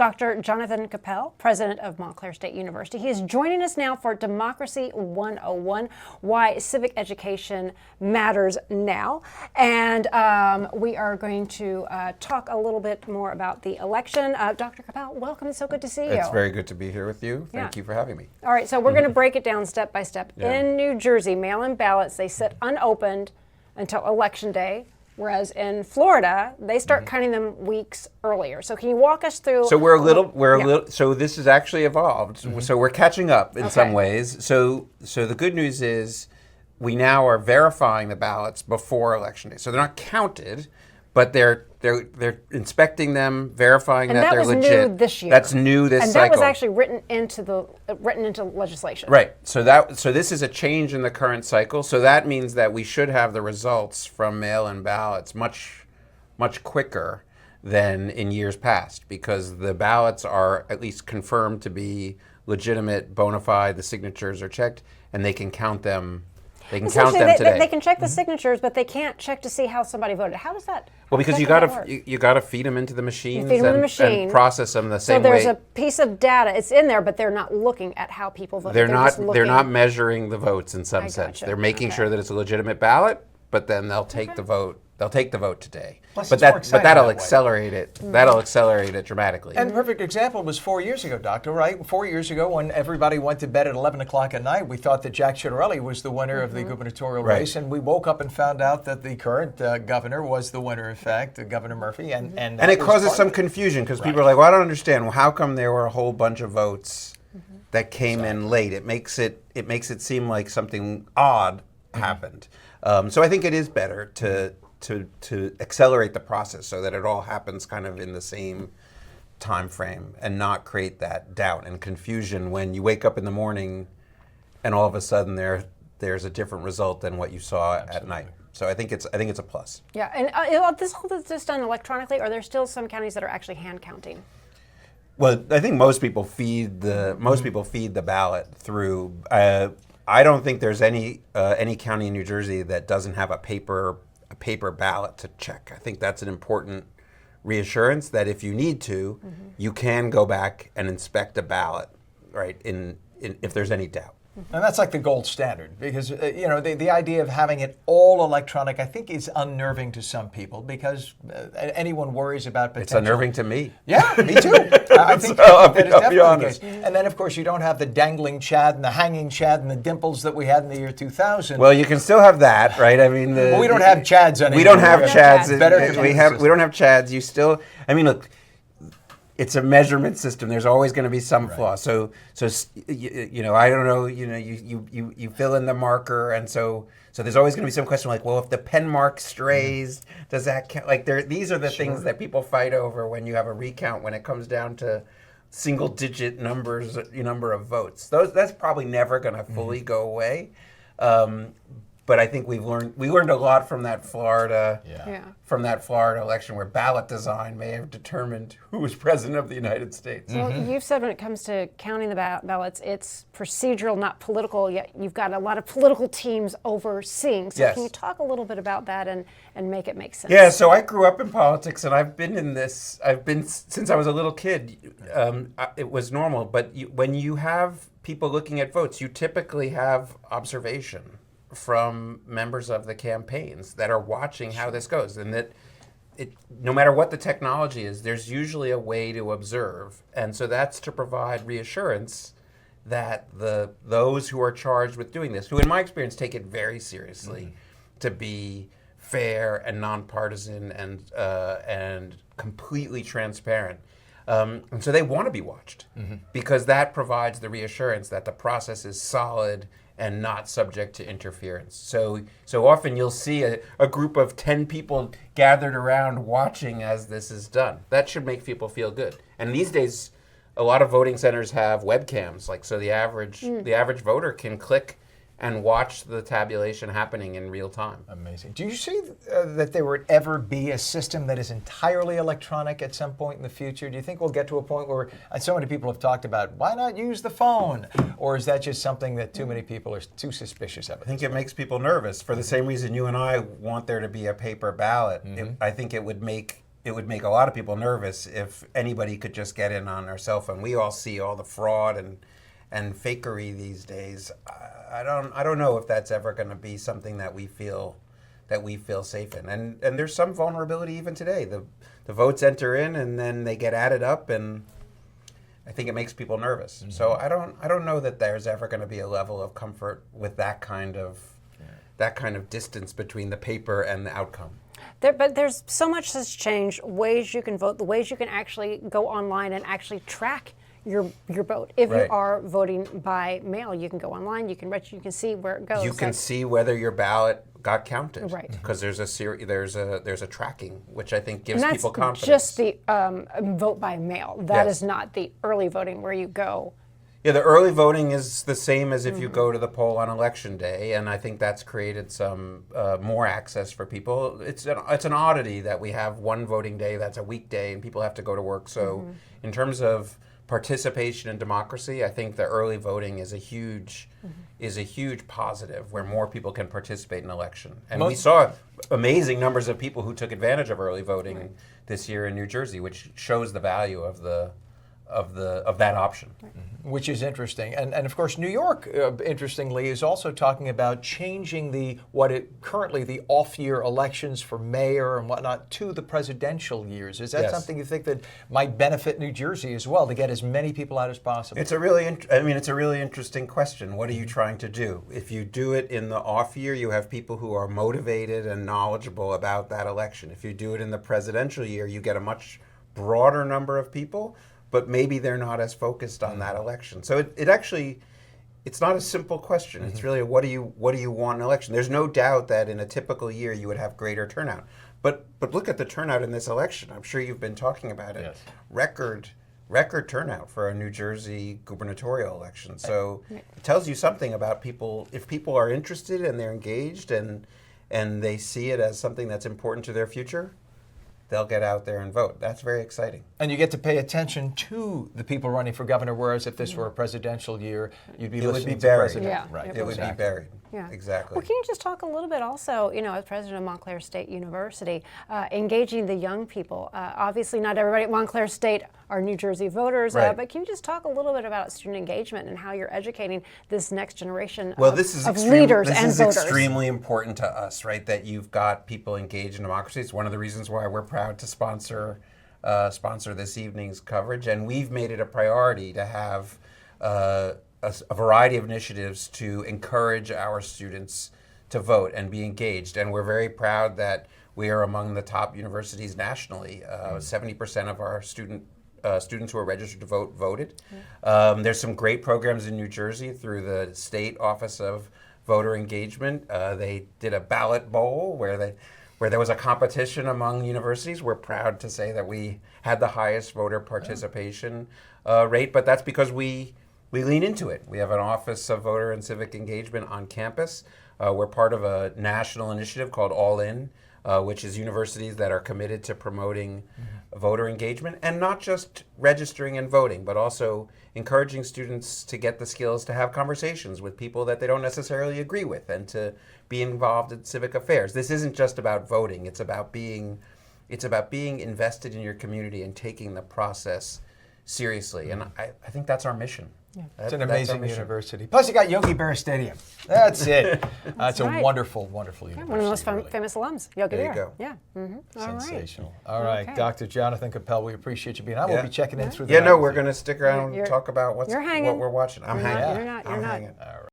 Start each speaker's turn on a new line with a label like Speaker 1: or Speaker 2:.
Speaker 1: Dr. Jonathan Koppell, president of Montclair State University. He is joining us now for Democracy 101, Why Civic Education Matters Now. And we are going to talk a little bit more about the election. Dr. Koppell, welcome. It's so good to see you.
Speaker 2: It's very good to be here with you. Thank you for having me.
Speaker 1: All right, so we're going to break it down step by step. In New Jersey, mail-in ballots, they sit unopened until Election Day. Whereas in Florida, they start counting them weeks earlier. So can you walk us through?
Speaker 2: So so this has actually evolved. So we're catching up in some ways. So the good news is we now are verifying the ballots before Election Day. So they're not counted, but they're inspecting them, verifying that they're legit.
Speaker 1: And that was new this year.
Speaker 2: That's new this cycle.
Speaker 1: And that was actually written into legislation.
Speaker 2: Right. So this is a change in the current cycle. So that means that we should have the results from mail-in ballots much quicker than in years past, because the ballots are at least confirmed to be legitimate, bona fide. The signatures are checked, and they can count them. They can count them today.
Speaker 1: They can check the signatures, but they can't check to see how somebody voted. How does that?
Speaker 2: Well, because you got to feed them into the machines and process them the same way.
Speaker 1: So there's a piece of data. It's in there, but they're not looking at how people voted.
Speaker 2: They're not measuring the votes in some sense. They're making sure that it's a legitimate ballot, but then they'll take the vote. They'll take the vote today.
Speaker 3: Plus
Speaker 2: but that'll accelerate it. That'll accelerate it dramatically.
Speaker 3: And the perfect example was 4 years ago, Doctor, right? 4 years ago, when everybody went to bed at 11 o'clock at night, we thought that Jack Ciattarelli was the winner of the gubernatorial race, and we woke up and found out that the current governor was the winner, in fact, Governor Murphy. And
Speaker 2: it causes some confusion, because people are like, well, I don't understand. Well, how come there were a whole bunch of votes that came in late? It makes it seem like something odd happened. So I think it is better to accelerate the process so that it all happens kind of in the same time frame and not create that doubt and confusion when you wake up in the morning and all of a sudden there's a different result than what you saw at night. So I think it's a plus. Yeah,
Speaker 1: and this is done electronically, or there's still some counties that are actually hand counting?
Speaker 2: Well, I think most people feed the ballot through. I don't think there's any county in New Jersey that doesn't have a paper ballot to check. I think that's an important reassurance that if you need to, you can go back and inspect a ballot, right? If there's any doubt.
Speaker 3: And that's like the gold standard, because the idea of having it all electronic, I think, is unnerving to some people, because anyone worries about potential.
Speaker 2: It's unnerving to me.
Speaker 3: Yeah, me too. I think that is definitely the case. And then, of course, you don't have the dangling Chad and the hanging Chad and the dimples that we had in the year 2000.
Speaker 2: Well, you can still have that, right? I mean,
Speaker 3: we don't have Chads anymore.
Speaker 2: We don't have Chads.
Speaker 3: We
Speaker 2: don't have Chads. You still. I mean, look. It's a measurement system. There's always going to be some flaw. So I don't know. You fill in the marker, and so there's always going to be some question like, well, if the pen mark strays, does that count? Like, these are the things that people fight over when you have a recount. When it comes down to single-digit number of votes, that's probably never going to fully go away. But I think we learned a lot from that Florida election, where ballot design may have determined who was president of the United States.
Speaker 1: Well, you've said when it comes to counting the ballots, it's procedural, not political. Yet you've got a lot of political teams overseeing. So can you talk a little bit about that and make it make sense?
Speaker 2: Yeah. So I grew up in politics, and I've been in this. I've been since I was a little kid. It was normal, but when you have people looking at votes, you typically have observation from members of the campaigns that are watching how this goes, and that no matter what the technology is, there's usually a way to observe, and so that's to provide reassurance that those who are charged with doing this, who in my experience take it very seriously, to be fair and nonpartisan and completely transparent. And so they want to be watched, because that provides the reassurance that the process is solid and not subject to interference. So often you'll see a group of 10 people gathered around watching as this is done. That should make people feel good. And these days, a lot of voting centers have webcams, so the average voter can click and watch the tabulation happening in real time.
Speaker 3: Amazing. Do you see that there would ever be a system that is entirely electronic at some point in the future? Do you think we'll get to a point where so many people have talked about, why not use the phone? Or is that just something that too many people are too suspicious of?
Speaker 2: I think it makes people nervous for the same reason you and I want there to be a paper ballot. I think it would make make a lot of people nervous if anybody could just get in on their cell phone. We all see all the fraud and fakery these days. I don't know if that's ever going to be something that we feel safe in. And there's some vulnerability even today. The votes enter in and then they get added up, and I think it makes people nervous. Mm-hmm. So I don't know that there's ever going to be a level of comfort with that kind of distance between the paper and the outcome.
Speaker 1: But there's so much that's changed. Ways you can vote, the ways you can actually go online and actually track your vote. If
Speaker 2: Right.
Speaker 1: you are voting by mail, you can go online. You can register. You can see where it goes.
Speaker 2: You can see whether your ballot got counted,
Speaker 1: Right.
Speaker 2: Because there's a tracking, which I think gives
Speaker 1: and that's
Speaker 2: people confidence.
Speaker 1: just the vote by mail. That
Speaker 2: Yes.
Speaker 1: is not the early voting where you go.
Speaker 2: Yeah, the early voting is the same as if you go to the poll on election day, and I think that's created some more access for people. It's an oddity that we have one voting day that's a weekday, and people have to go to work. So, in terms of participation in democracy, I think the early voting is a huge positive where more people can participate in election. And we saw amazing numbers of people who took advantage of early voting this year in New Jersey, which shows the value of that option.
Speaker 3: Which is interesting. And of course, New York, interestingly, is also talking about changing the off-year elections for mayor and whatnot to the presidential years. Is that
Speaker 2: Yes.
Speaker 3: something you think that might benefit New Jersey as well, to get as many people out as possible?
Speaker 2: It's a really interesting question. What are you trying to do? If you do it in the off year, you have people who are motivated and knowledgeable about that election. If you do it in the presidential year, you get a much broader number of people, but maybe they're not as focused on that election. So it's not a simple question. It's really what do you want in an election? There's no doubt that in a typical year you would have greater turnout. But look at the turnout in this election. I'm sure you've been talking about it.
Speaker 3: Yes.
Speaker 2: Record turnout for a New Jersey gubernatorial election. So it tells you something about people. If people are interested and they're engaged and they see it as something that's important to their future, they'll get out there and vote. That's very exciting.
Speaker 3: And you get to pay attention to the people running for governor, whereas if this were a presidential year, you'd be listening to the
Speaker 2: buried.
Speaker 3: president.
Speaker 1: Yeah.
Speaker 3: Right.
Speaker 2: It would be buried.
Speaker 1: Yeah.
Speaker 2: Exactly.
Speaker 1: Well, can you just talk a little bit also, as president of Montclair State University, engaging the young people? Obviously, not everybody at Montclair State are New Jersey voters,
Speaker 2: Right.
Speaker 1: but can you just talk a little bit about student engagement and how you're educating this next generation
Speaker 2: this is
Speaker 1: of leaders and
Speaker 2: This is
Speaker 1: voters?
Speaker 2: extremely important to us, right? That you've got people engaged in democracy. It's one of the reasons why we're proud to sponsor this evening's coverage, and we've made it a priority to have a variety of initiatives to encourage our students to vote and be engaged. And we're very proud that we are among the top universities nationally. 70% of our students who are registered to vote voted. There's some great programs in New Jersey through the State Office of Voter Engagement. They did a ballot bowl where there was a competition among universities. We're proud to say that we had the highest voter participation rate, but that's because we lean into it. We have an Office of Voter and Civic Engagement on campus. We're part of a national initiative called ONNJ, which is universities that are committed to promoting voter engagement, and not just registering and voting, but also encouraging students to get the skills to have conversations with people that they don't necessarily agree with and to be involved in civic affairs. This isn't just about voting. It's about being invested in your community and taking the process seriously. And I think that's our mission.
Speaker 1: Yeah.
Speaker 3: It's an
Speaker 2: That's our
Speaker 3: amazing
Speaker 2: mission.
Speaker 3: university. Plus, you got Yogi Berra Stadium. That's it. It's a
Speaker 1: right.
Speaker 3: wonderful, wonderful university.
Speaker 1: One of the most
Speaker 3: really.
Speaker 1: famous alums, Yogi
Speaker 2: There you
Speaker 1: Berra.
Speaker 2: go.
Speaker 1: Yeah. All right.
Speaker 3: Sensational. All right,
Speaker 1: Okay.
Speaker 3: Dr. Jonathan Koppell, we appreciate you being on. We'll
Speaker 2: Yeah.
Speaker 3: be checking in through the
Speaker 2: Yeah,
Speaker 3: night
Speaker 2: no,
Speaker 3: with
Speaker 2: we're
Speaker 3: you.
Speaker 2: going to stick around
Speaker 1: You're-
Speaker 2: and talk about
Speaker 1: you're
Speaker 2: what
Speaker 1: hanging.
Speaker 2: we're watching. I'm
Speaker 1: You're not-
Speaker 2: hanging.
Speaker 1: you're not-
Speaker 2: I'm
Speaker 1: you're not.
Speaker 2: hanging.
Speaker 3: All right.